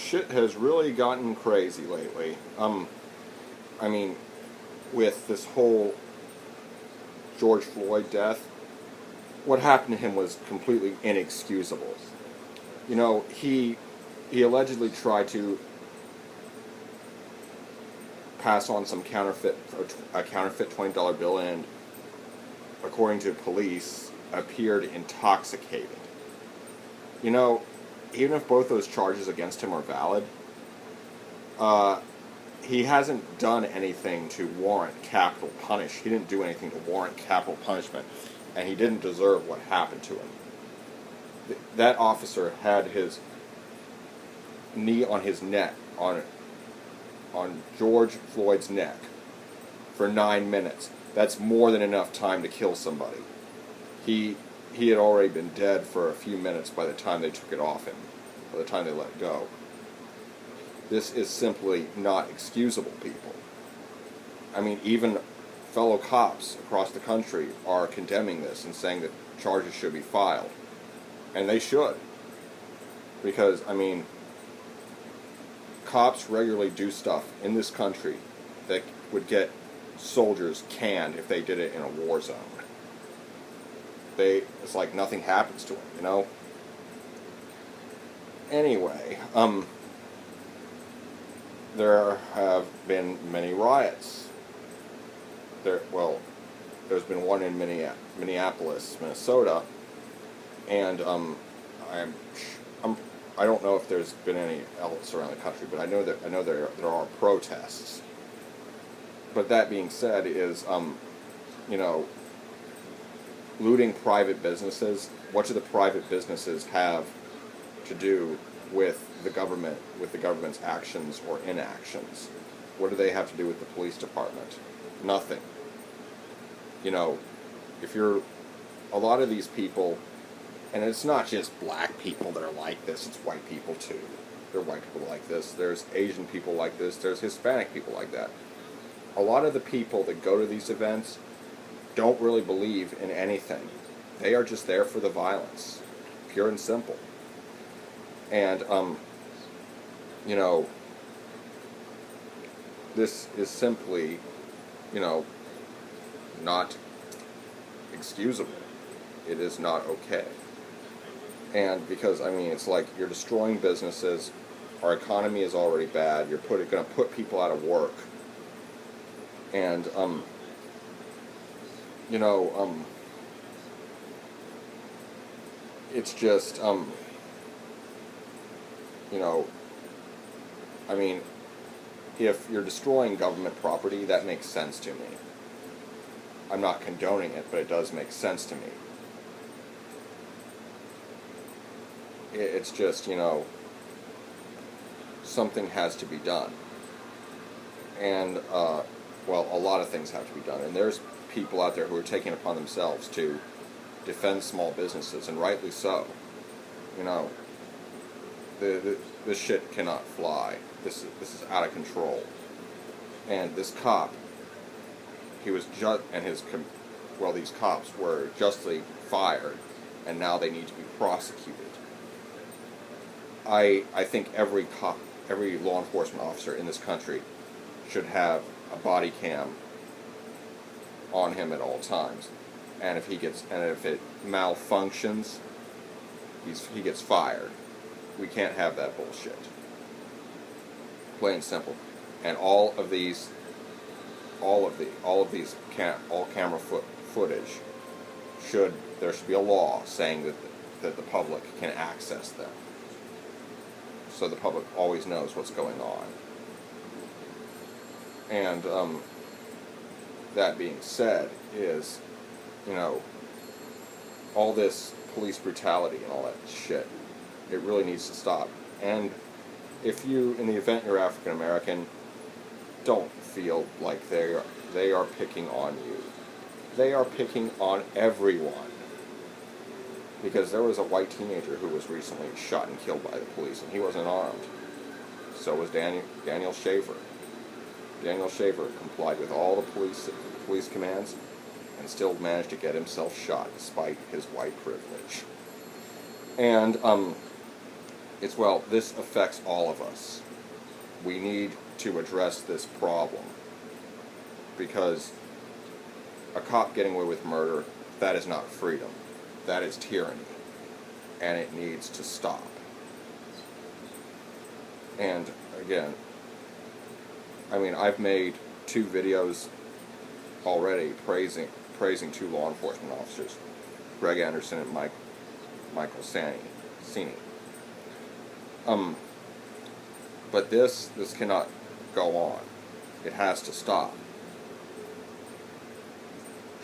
shit has really gotten crazy lately. I mean, with this whole George Floyd death, what happened to him was completely inexcusable. You know, he allegedly tried to pass on some a counterfeit $20 bill, and according to police, appeared intoxicated. You know, even if both those charges against him are valid, he hasn't done anything to warrant capital punishment. He didn't do anything to warrant capital punishment, and he didn't deserve what happened to him. That officer had his knee on his neck, on George Floyd's neck, for 9 minutes. That's more than enough time to kill somebody. He had already been dead for a few minutes by the time they took it off him, by the time they let it go. This is simply not excusable, people. I mean, even fellow cops across the country are condemning this and saying that charges should be filed. And they should. Because, I mean, cops regularly do stuff in this country that would get soldiers canned if they did it in a war zone. It's like nothing happens to them, you know? Anyway, there have been many riots. There's been one in Minneapolis, Minnesota, and I don't know if there's been any else around the country, but I know there are protests. But that being said, is you know, looting private businesses. What do the private businesses have to do with the government, with the government's actions or inactions? What do they have to do with the police department? Nothing. You know, a lot of these people, and it's not just black people that are like this, it's white people too. There are white people like this, there's Asian people like this, there's Hispanic people like that. A lot of the people that go to these events don't really believe in anything. They are just there for the violence, pure and simple. And, you know, this is simply, you know, not excusable. It is not okay. And because, I mean, it's like you're destroying businesses, our economy is already bad, you're going to put people out of work. And, you know, it's just, you know, I mean, if you're destroying government property, that makes sense to me. I'm not condoning it, but it does make sense to me. It's just, you know, something has to be done. And, well, a lot of things have to be done. And there's people out there who are taking it upon themselves to defend small businesses, and rightly so. You know, this shit cannot fly. This is out of control. And this cop, these cops were justly fired, and now they need to be prosecuted. I think every law enforcement officer in this country should have a body cam on him at all times, and if it malfunctions, he gets fired. We can't have that bullshit. Plain and simple. And all camera footage there should be a law saying that the public can access them, so the public always knows what's going on. And that being said, is, you know, all this police brutality and all that shit, it really needs to stop. And if you, in the event you're African American, don't feel like they are picking on you. They are picking on everyone. Because there was a white teenager who was recently shot and killed by the police, and he wasn't armed. So was Daniel Shaver. Daniel Shaver complied with all the police commands and still managed to get himself shot despite his white privilege. And It's, well, this affects all of us. We need to address this problem, because a cop getting away with murder, that is not freedom. That is tyranny. And it needs to stop. And again, I mean, I've made 2 videos already praising 2 law enforcement officers, Greg Anderson and Michael Cini. But this cannot go on. It has to stop.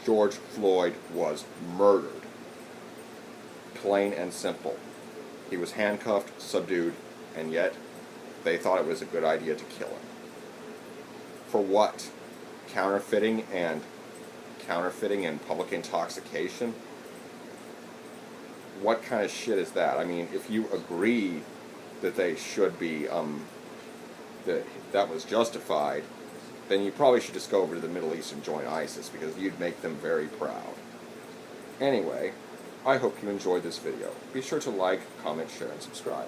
George Floyd was murdered. Plain and simple. He was handcuffed, subdued, and yet they thought it was a good idea to kill him. For what? Counterfeiting and public intoxication? What kind of shit is that? I mean, if you agree that they should be, that was justified, then you probably should just go over to the Middle East and join ISIS, because you'd make them very proud. Anyway, I hope you enjoyed this video. Be sure to like, comment, share, and subscribe.